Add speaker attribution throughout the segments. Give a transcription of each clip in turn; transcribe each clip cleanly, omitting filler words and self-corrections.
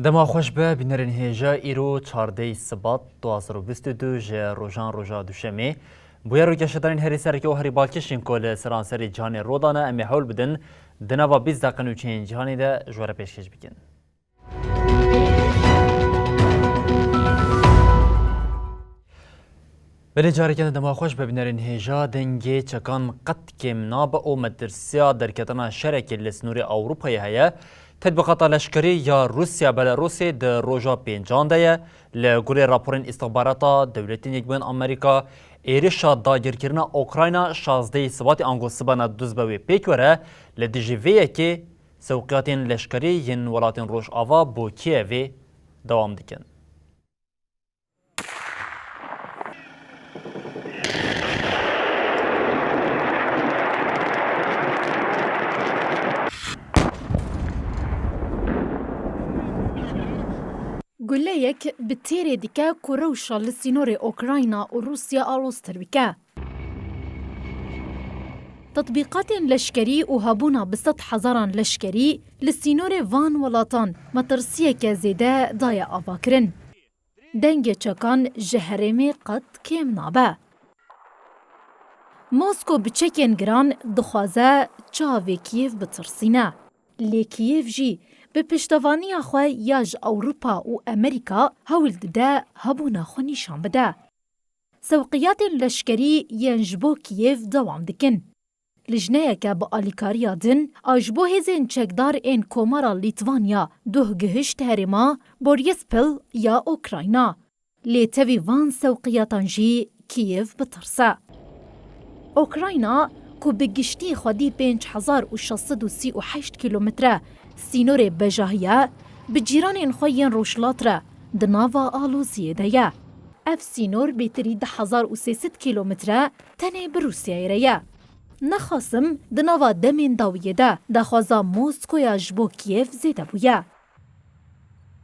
Speaker 1: دما خوش به بینرین هیجا ایرو 14 سبات 2022 جه روژان روژا دوشمه بویا رو گشتارین هری سرکی و هری بالکشین کل سرانسری جهان رودانه امی حول بدن دنوا 20 دقیقه نوچین جهانی ده جوار پیشکش بکن. بله جاری کنه دما خوش به بینرین هیجا دنگی چکان قد کم ناب او مدرسیا در کتنا شرکی لسنوری اوروپایی هیا تطبیقات لشکری یا روسیا بلاروسی در روژا پینجان ده لگوری راپورین استخباراتا دولتین یک بین امریکا ایریشا داگیرکرنا اوکراینا 16 سبات آنگو سبانا دوزبوی پیک وره لدیجیویه که سوقیاتین لشکری ین ولاتین روش آوا بو کیوی دوام دکن.
Speaker 2: گله‌یک به تیره دیگه کروشا لسینور اوکراینا و روسیا آلوستر بکه. تطبیقات لشکری و هبونا به 100,000 لشکری لسینور وان ولاتان مترسیه که زیده دای آوا کرن. دنگ چکان جهرمی قد کم نابه. موسکو بچکین گران دخوازه چاوی کیف بترسینه. لی کیف جی به پشتوانی خواه یاج اوروپا و امریکا هول ده هبونا خو نشان بده. سوقیات لشکری ینجبو کیف دوام دکن. لجنه که با آلیکاریا دن آجبو هزین چکدار این کومارا لیتوانیا دوه گهشت هرما بوریسپل یا اوکراینا. لی تاوی وان سوقیاتان جی کیف بترسه. اوکراینا که بگشتی خودی 5638 کیلومتره سینور بجاهیه به جیران خوین روشلات را دناوا آلوزیه ده. اف سینور بیتری 1300 کیلومتره تنه به روسیه ریه. نخواستم دناوا دمین داویه ده دخوازا موسکویا جبو کیف زیده بویه.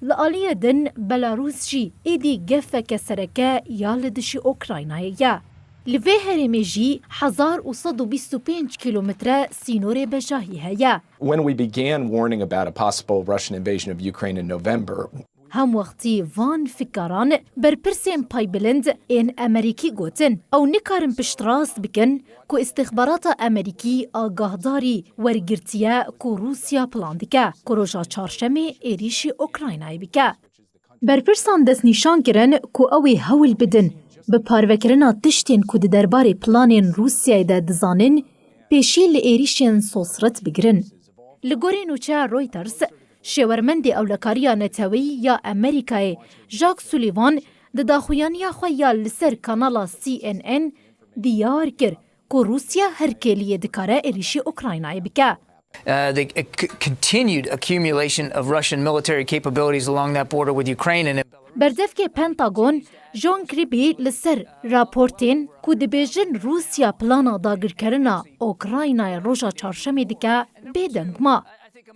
Speaker 2: لعالیه دن بلاروس جی ایدی گفه کسرکه یا لدشی اوکراینایه. لوی هرمی جی 1125 کیلومتر سینور بجاهی هیا.
Speaker 3: When we began warning about a possible Russian invasion of Ukraine in November,
Speaker 2: هم وقتی وان فکران برپرسیم پای بلند این امریکی گوتن او نکارن پشتراست بکن که استخبارات امریکی آگاهداری ورگرتیه که روسیا پلان دکه که روژا چارشمی ایریشی اوکراینای بکه. برپرسان دست نشان کرن که اوی هول بدن به پاروکرنا تشتین که درباره پلانین روسیای ده دزانن پیشی لئیریشین سوسرت بگرن. لگوری نوچه رویترز شورمند اولکاریا نتوی یا امریکای ژاک سولیوان ده داخویانیا خویا لسر کانالا CNN دیار کر که روسیا هر کلیه دکاره ایریشی اوکراینای بکه.
Speaker 4: The continued accumulation of Russian military capabilities along that border with Ukraine and
Speaker 2: بردفک پنتاگون جون کریبی لسر راپورتین که دبیجن روسیا پلانا داگرکرنا اوکراینای روژا چارشمی دیگه بیدنگ ما.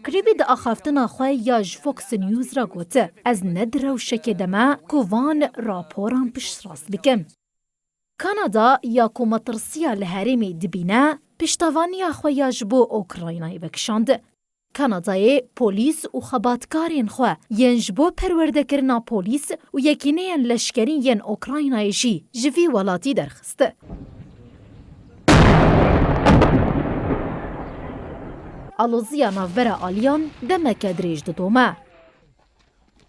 Speaker 2: کریبی ده آخافتنا خواه یاج فوکس نیوز را گوته از ندرو شکی دمه که وان راپوران پشت راست بکم. کانادا یا که مترسیا لحریمی دبینه پشتوانی خواه یاج بو اوکراینای بکشاند. کانادای پولیس و خباتکارین خواه ینج بو پرورده کرنا پولیس و یکینه ین لشکری ین اوکراینای جی جوی ولاتی درخسته. آلوزیا ناوورا آلیان دمک دریج ددومه.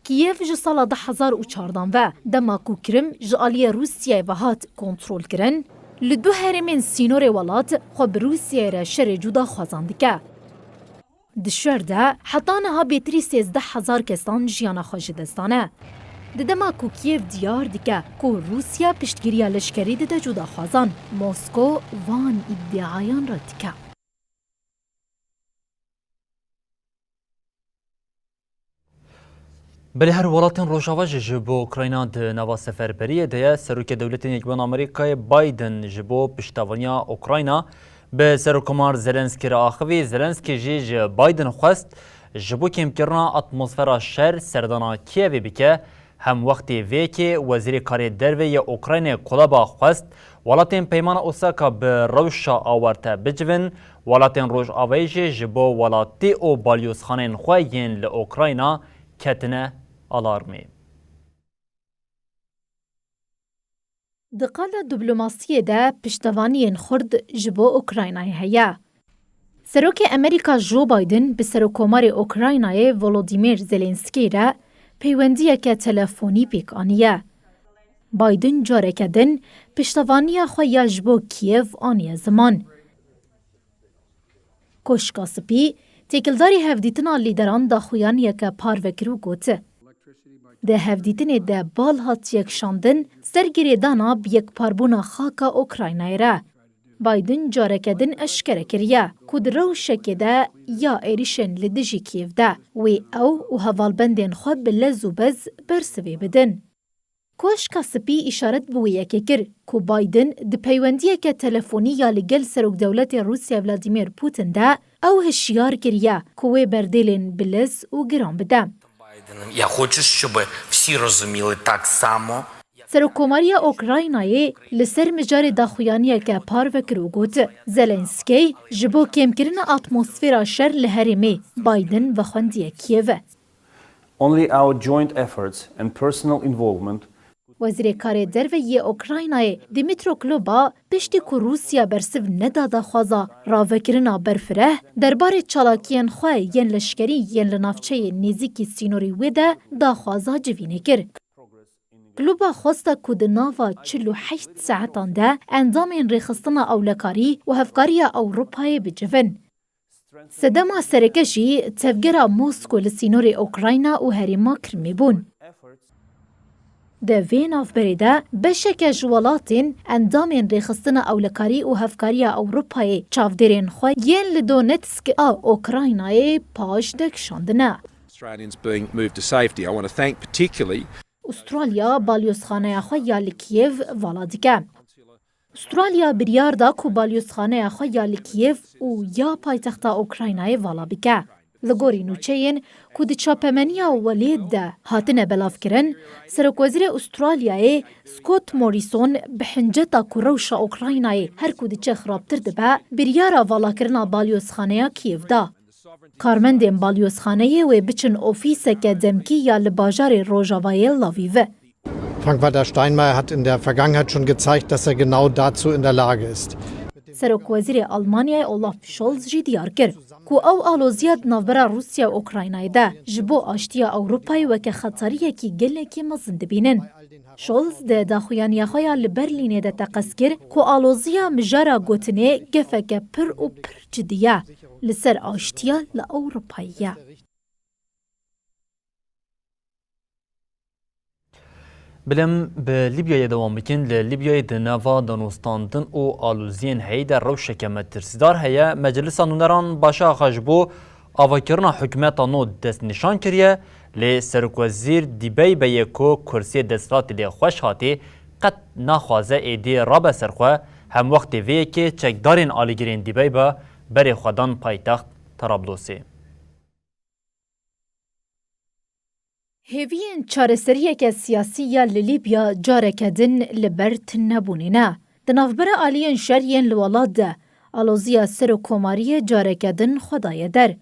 Speaker 2: کیف جو سال 2014 و دماکو کرم جو آلیا روسیای وهات کنترول کرن لدو هرمین سینور ولات خو بروسیای را شر جودا خوازاندکه. دشور ده حتی نها بیتری 13,000 کسان جیانا خوش دستانه. ددما کو کیف دیار دیگه که روسیا پشتگیری لشکری ده جودا خوازان موسکو وان ادعایان را دیگه.
Speaker 1: بله هر ولاتین روشاوا جبو اوکراینا د نوا سفربریه ده سروک دولت یکبان آمریکای بایدن جبو پشتوانیا اوکراینا به سروکمار زلنسکی را آخوی زلنسکی جیج بایدن خواست جبو کم کرنا اتمسفرا شر سردانا کیوی بکه هم وقتی وی که وزیر کاری دروی اوکراین کلابا خواست ولاتین پیمان اوساکا به روشا آورته بجوین ولاتین روش آویجی جبو ولاتی او بالیوس خانین خواهین لأوکراینا کتنه آلارمی.
Speaker 2: دقالة دبلوماسية دا پشتوانيين خرد جبو أوكرايناي هيا. سروك أمريكا جو بايدن بسروكومار أوكرايناي فولوديمير زيلينسكي را پيوندية كتلفوني بيك آنية. بايدن جارك دن پشتوانية خويا جبو كييف آنية زمان. كوشكا سبي تيكلداري هفديتنا الليدران دا خويانية كپاروكرو گوته. ده هفدیتنی ده بال هات یک شاندن سرگیری دانا بیک پاربونا خاکا اوکراینای را. بایدن جارکدن اشکره کریه کود روشکی ده یا ایریشن لدجی کیف ده وی او هوالبندین خواب بلزو بز برسوی بدن. کوشکا سپی اشارت بویه که کر که بایدن ده پیوندیه که تلفونی یا لگل سروک دولت روسیا ولادیمیر پوتن ده او هشیار کریه که وی بردیلین بلز و گرام بده.
Speaker 5: Я хочу, щоб всі розуміли так само.
Speaker 2: سروکوماریا اوکراینای لسر مجار داخویانیه که پاروکرو گوت زلنسکی جبو کمکرین اتمسفیرا شر لهرمی بایدن و خوندیه کیو.
Speaker 6: Only our joint efforts and personal involvement
Speaker 2: وزیر کار دروی اوکراینای دیمیترو کلوبا پشتی که روسیا برسو نداده خوازا راوکرنا برفره درباره چالاکین خواه ین لشکری ین لنافچه نیزیکی سینوری ویده دا خوازا جوینه کر. کلوبا خواسته که ده ناوا 48 ساعتان ده اندامین ریخستنا اولکاری و هفکاری اوروپای بجون. سدما سرکشی تفگرا موسکو لسینوری اوکراینا و هریما کرمی بون. ده وین آف بریده بشک جوالاتین اندامین ریخستن اولکاری و هفکاری اوروپای چافدرین خواه ین لدونتسک اوکراینای پاش دکشاندنه.
Speaker 7: Australians being moved to safety. I want to thank particularly
Speaker 2: استرالیا بالیوسخانه خواه یا لکیف والا دیگه. استرالیا بریار دا که بالیوسخانه خواه یا لکیف و یا پایتخت اوکراینای والا بکه. لگوری نوچهین که دی چاپمنیا ولید ده هاتنه بلاف کرن سرک وزیر استرالیای سکوت موریسون بحنجتا که روشا اوکراینای هر که دی چه خرابتر ده به بریارا والا کرنا بالیوسخانه کیف ده. کارمندین بالیوسخانه و بچن اوفیسه که دمکی یا لباجار روژاوای لاویوه.
Speaker 8: Frank-Walter Steinmeier hat in der Vergangenheit schon gezeigt, dass er genau dazu in der Lage ist.
Speaker 2: سروک وزیر آلمانیا اولاف شولز جی دیار کرد که او آلوزیاد نوبرا روسیا و اوکراینای ده جبو آشتیا اوروپای و که خطریه کی گله کی مزند بینن. شولز ده داخویانیا خویا لبرلینه ده تقص کرد که آلوزیا مجارا گوتنه گفه که پر و پر جدیه لسر آشتیا لأوروپاییه.
Speaker 1: بلم به لیبیا دوام بکن لیبیا دنوا دانوستاندن او آلوزین هی در روشک مترسیدار هیا مجلس نونران باشا خجبو آواکرنا حکمت نو دست نشان کریه لی سرکوزیر دیبی به یکو کرسی دستات لی خوش هاتی قد نخوازه ایدی رابه سرخواه هم وقت ویه که چکدارین آلیگرین دیبی با بری خودان پایتخت طرابلوسی.
Speaker 2: هیوین چارەسەریەک سیاسی یا لیبیا جارەکەدن لەبەر تنەبوونینە. دناوبەرە ئالیین شەریên li welat de alozîya ser û komariyê carekedin xwedayê der.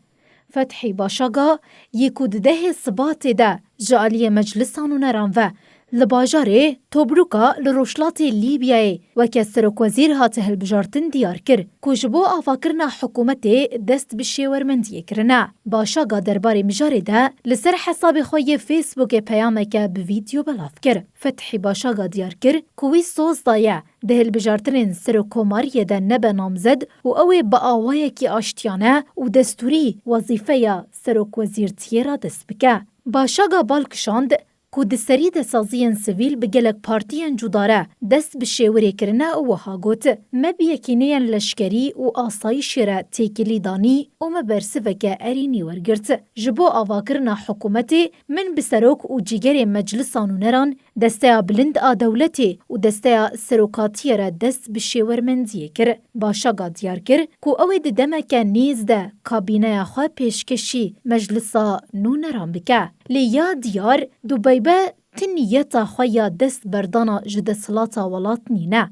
Speaker 2: Fethî Başaga yê ku di dehê Sibatê de ji aliyê meclisa nûneran ve li bajarê Tobruka li rojhilatê Lîbyayê weke serokwezîr hate hilbijartin diyar kir ku ji bo avakirina hikûmetê dest bi şêwermendiyê kirine. Başaga derbarê mijarê de li ser hesabê xwe yê Facebookê peyameke bi vîdeo belav kir. Fethî Başaga diyar kir ku wî soz daye di hilbijartinên serokkomariyê de nebe namzed û ew ê bi awayekî aştiyane û destûrî wezîfeya serokwezîrtiyê ra dest bike. Başaga balkişand ku di serî desaziyên sivîl bi gelek partiyên cudare dest bi şêwirêkirine û wiha got me bi yekîneyên leşkerî û asayîşê re têkilî danî û me bersiveke erînî wergirt. Ji bo avakirina hikûmetê min bi serok û cîgerê meclisan û neran desteya bilind a dewletê û desteya serokatiyê re dest bi şêwermendiyê kir. Başaga diyar kir ku ew ê di demeke nêz de kabîneya xwe pêşkişî meclisa nû neran bike. Lê ya diyar Dubeybe tiniyeta xwe ya dest berdana ji desthilatê welat nîne.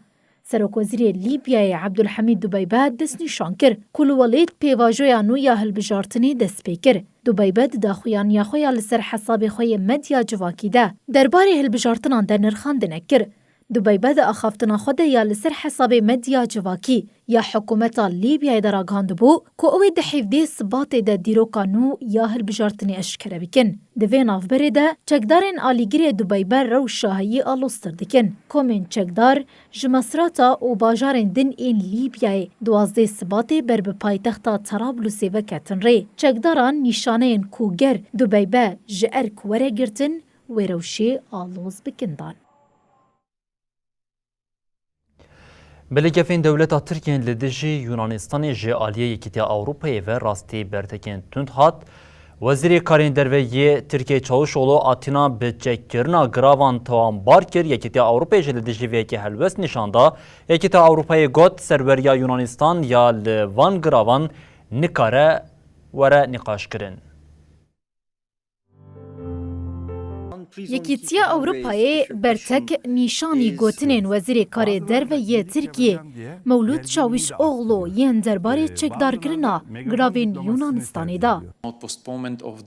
Speaker 2: Serokwezîrê Lîbyayê Abdulhamîd Dubeybe dest nîşan kir ku li welêt pêvajoya nû ya hilbijartinê dest pê kir. Dubeybe di daxuyaniya xwe ya li ser hesabê xwe yê medya civakî de derbarê hilbijartinan de nirxandine kir. Dubeybe de axaftina xwe de ya li ser hesabê medya civakî ya hikûmeta Lîbyayê de ragihandibû ku ew ê di hevdê sibatê de dîroka nû ya hilbijartinê eşkere bikin. Di vê navberê de çekdarên alîgirê Dubeybe rew şahiyî alostir dikin. Komên çekdar ji Mesrata û bajarên din ên Lîbyayê 12 sibatê ber bi paytexta Trablusê veketin rê. Çekdaran nîşaneyên ku ger Dubeybe ji erk were girtin wê rewşê aloz bikindan.
Speaker 1: Belêgefên dewleta Tirkiyeyên li dijî Yunanistanê ji aliyê Yekîtiya Ewropayê ve rastî bertekên tund hat. Wezîrê Karên Derveyê Tirkiye Çavuşoğlu atina bi çekkirina giravan tawan kir. Yekîtiya Ewropayê ji li dijî vêyekê helbest nîşanda. Yekîtiya Ewropayê got serweriya Yunanistan ya li van giravan nikare were nîqaşkirin.
Speaker 2: Yekîtiya Ewropayê bertek nîşanî gotinên Wezîrê Karê Derveyê Tirkiye Mewlûd Çavuşoğlu yên derbarê çekdarkirina giravên Yunanistanê da.
Speaker 9: Postponement of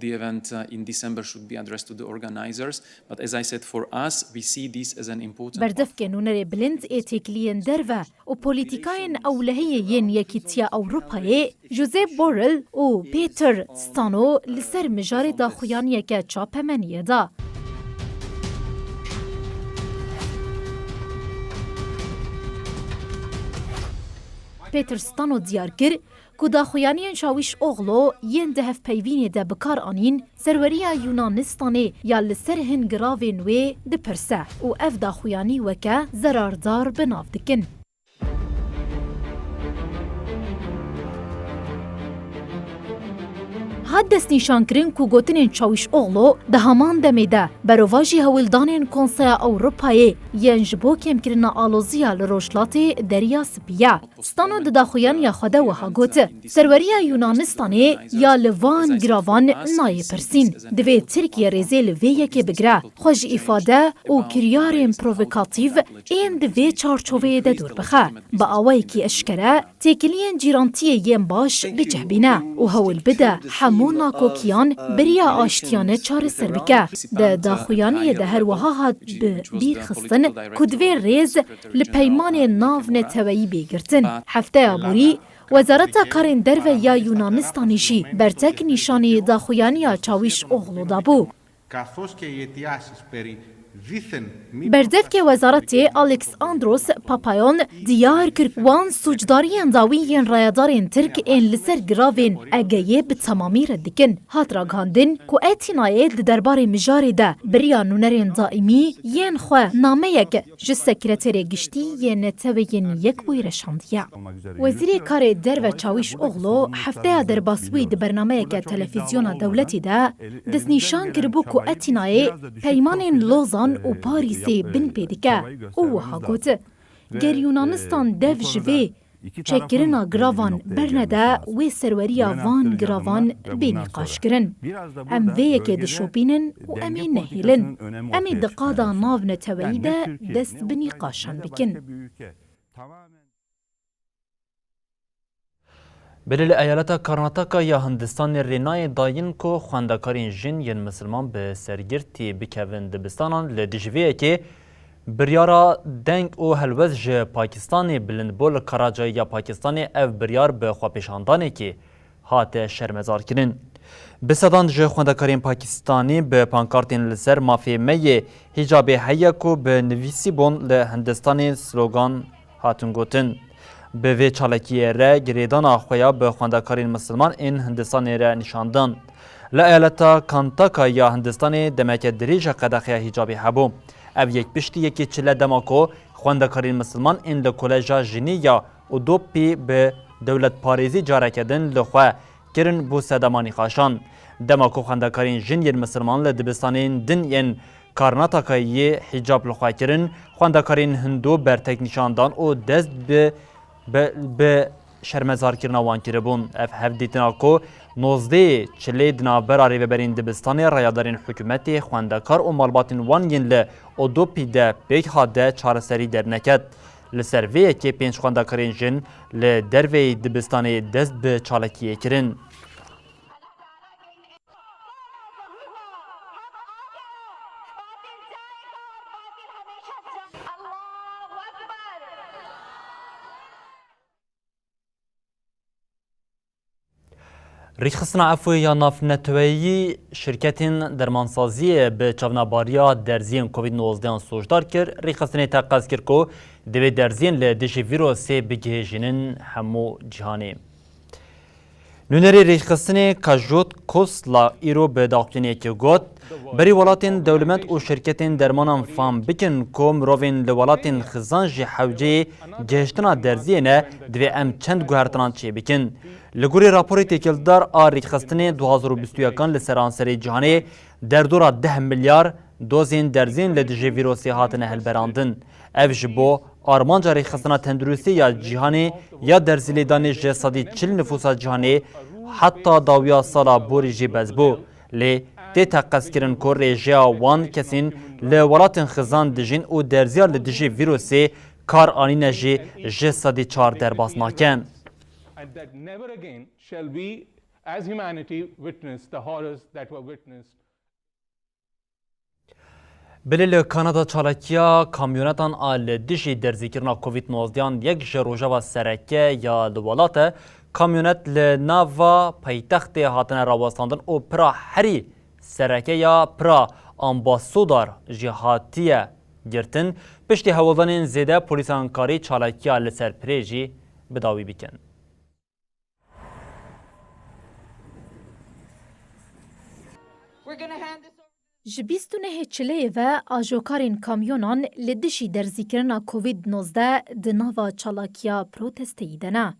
Speaker 9: the event in December should be addressed to the organizers, but as I said, for us we see this as an important
Speaker 2: Berdevkên nûnerê bilind ê têkiliyên derve û polîtîkayên ewlehiyê yên Yekîtiya Ewropayê Josep Borrell û Peter Stano li ser mijarê daxuyaniyeke çapemeniyê da. Peter Stano diyar kir ku daxuyaniyên Çavuşoğlu yên di hevpeyvînê de bikar anîn serweriya Yunanistanê ya li ser hin giravên wê dipirse û ev daxuyanî weke zerardar binav dikin. Hat destnîşankirin ku gotinên Çavuşoğlu di heman demê de berovajî hewildanên Konseya Ewropayê yên ji bo kêmkirina aloziya li Rojhilatê deriya spiye. Stano di daxuyaniya xwe de wiha got serweriya Yunanistanê ya li van giravan nayê pirsîn. Divê Tirkiye rêzê li vê yekê bigire xwe ji îfade û kiryarên provokatîv ên di vê çarçoveyê de dûr bixe. Bi awayekî eşkere têkiliyên cîrantiyê yên baş bicehbîne û hewil bide hemû nakokiyan beriya aştiyane çareser bike. De daxuyaniyê de her wiha hat bi bîr xistin ku divê rêz li peymanê nav neteweyî bêgirtin. Hefteya borî Wezareta Karên Derve ya Yunanistanê jî bertek nîşanî daxuyaniya Çavuşoğlu da bû. Berdevkê Wezaretê Alexandros Papayon diyar kir wan sûcdariyên dawî yên rayadarên Tirk ên li ser giravên Egeyê bi temamî red dikin. Hat ragihandin ku Etînayê di derbarê mijarê de biriya nûnerên daîmî yên xwe nameyek ji sekreterê giştî yên neteweyên Yekbûyî reşandiye. Wezîrê Karê Derve Çavuşoğlu hefteya derbasbûyî di bernameyeke televizyona dewletî de destnîşan kiribû ku Etînayê peymanên Lozan û Parîsê bin pê dike û wiha got ger Yunanistan dev ji vê çekkirina giravan bernede wê serweriya van giravan bênîqaşkirin. Em vê yekê dişopînin û em ê nehêlin. Em ê di qada nav neteweyî de dest bi nîqaşan bikin.
Speaker 1: Belê li eyaleta Karnataka ya Hindistanê rênayê dayin ku xwendekarên jin yên misilman bi sergirtî bikevin dibistanan li dijviyekê biryara deng û helwez ji Pakistanê bilindbû li Karacayê ya Pakistanê ev biryar bi xwepêşandanekê hate şermezarkirin. Bi sedan ji xwendekarên Pakistanî bi pankartên li ser mafê meyê hicabê heye ku bi nivîsîbûn li Hindistanê slogan hatin gotin. به وی چالکیه ره گریدانا خویا به خواندکارین مسلمان این هندستان ره نشاندن. لایلتا کانتاکا یا هندستان دمک دریج قدخیا حجابی هبو. او یک پشتی یکی چله دماکو خواندکارین مسلمان این لکولجا جنی یا ادوپی به دولت پاریزی جاره کردن لخوا کرن بو سدمانی خاشان. دماکو خواندکارین جنیر مسلمان لدبستانین دن ین کارناتاکایی حجاب لخوا کرن خواندکارین هندو برتک نشاندان و دست به شرمزار کرنا وان کربون. اف هفدیتنا کو 19 چلی دنابر آری ببرین دبستان رایادارین حکومتی خواندکار و مالباتین وان ین ل ادوپی ده پیک حاده چارسری در نکد. لسرویه که 5 خواندکارین جن لدروی دبستان دست به چالکیه کرن. ریخستنا عفوی یا نافنتویی شرکتین درمانسازی به چوناباریا درزین کووید 19 سوژدار کرد. ریخستنی تقاض کرد که دوی درزین لدیش ویروسی بگهیجنن همو جهانی. نونری ریخستنی کاجوت کوسلا ایرو به داخلینی که گوت بری ولاتین دولمت و شرکتین درمانان فام بکن کم روین لولاتین خزانجی حوجه گهشتنا درزینه دوی ام چند گوهرتنان چی بکن. لگوری راپوری تکیلدار آری خستنی 2021 لسرانسری جهانی در دورا 10 میلیارد دوزین درزین لدیجی ویروسی هاتنه هلبراندن. او جبو آرمانجا ری خستنا تندروستی یا جهانی یا درزیلی دانی جسادی 40 نفوسا جهانی حتی داویا سالا بوری جی بزبو. لی تی تقص کرن که ریجیا وان کسین لولات خزان دجین و درزیا لدیجی ویروسی کار آنین جی جسادی 4 درباس ناکن.
Speaker 10: And that never again shall we, as humanity, witness the horrors that were witnessed.
Speaker 1: بلیل کانادا چالکیا کامیونتان آل دیشی درزیکرنا کووید 19 یک جروجا و سرکه یا لولاته کامیونت لناوا پایتخت هاتن راوستاندن او پرا هری سرکه یا پرا امباسودار جهاتیه گرتن پشتی هولدان زیده پولیسانکاری چالکیا لسر پریجی بداوی بیکن.
Speaker 2: جبیستونه چله و آجوکارین کامیونان لدشی درزیکرنا کووید 19 دناوا چالاکیا پروتستی دنا.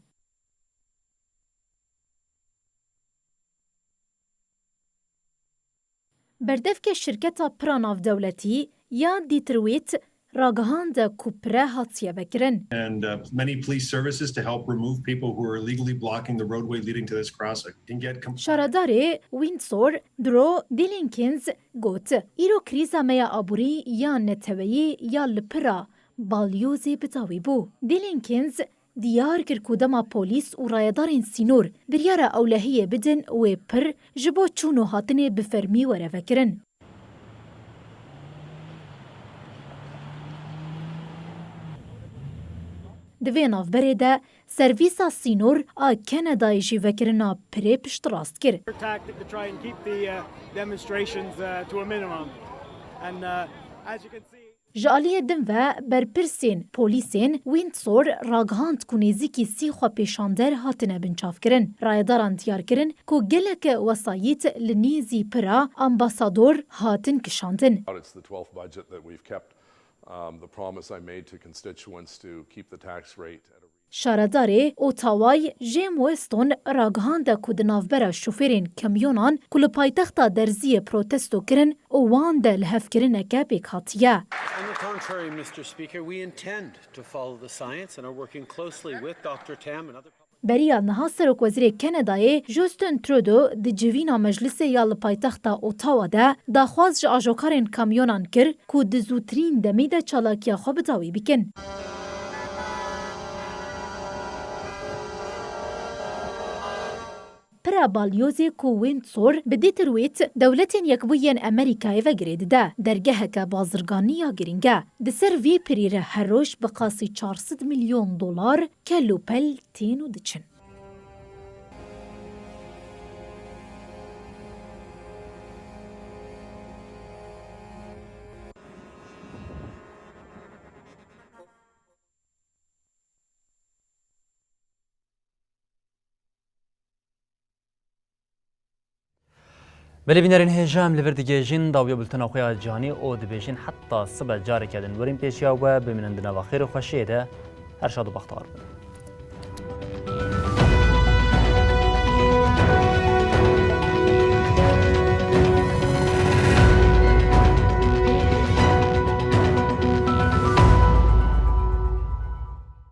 Speaker 2: بردف که شرکت پراناف دولتی یا دیترویت راگهاند کوپره هاتیه بکرن.
Speaker 11: And many police services to help remove people who are illegally blocking the roadway leading to this crossing.
Speaker 2: شاردار وینسور درو دیلینکینز گوت ایرو کریزا میا آبوری یا نتویی یا لپرا بالیوزی بتاوی بو. دیلینکینز دیار کر کودما پولیس و رایدارین سینور بریارا اولهیه بدن و پر جبو چونو هاتنه بفرمی وره وکرن. دوی نافبره ده سرویسا سینور آ کانادای جی وکرنا پره پشت راست کر. جالیه دم و برپرسین پولیسین وینسور راگهاند کنیزی سی خوا پیشاندر هاتنه بنچاف کرن. رایداران تیار کرن که گلک وسایت لنیزی پرا امباسادور هاتن کشاندن.
Speaker 12: The promise I made to constituents to keep the tax rate at a
Speaker 2: شارداره اوتاوای جیم وستون راگهانده کودنافبرا شوفیرین کمیونان کل پایتختا درزی پروتستو کرن او وان ده لحف کرنه که بیک هاتیه.
Speaker 13: On the contrary, Mr. Speaker, we intend to follow the science and are working closely with Dr. Tam and other
Speaker 2: بریا نها سرک وزیر کانادای جوستن ترودو دی جوینا مجلس یال پایتختا اوتاوا ده داخواز جا آجوکارین کامیونان کر که دزوترین دمی ده چالاکیا خو بداوی بیکن. پرا بالیوزی که وینسور بدیتر ویت دولتین یکبوین امریکای و گرید ده درگه که بازرگانی یا گرینگه ده سر وی پریره هر روش بقاسی 400 میلیون دلار که لوپل تینو دچن.
Speaker 1: بله بینرین هجام لوردگیجین داویا بلتنا خویا جهانی او دبیجین حتی صبح جاری کردن ورین پیشیا و بمینندنا و خیر و خوشیده هر شاد و بختار بن.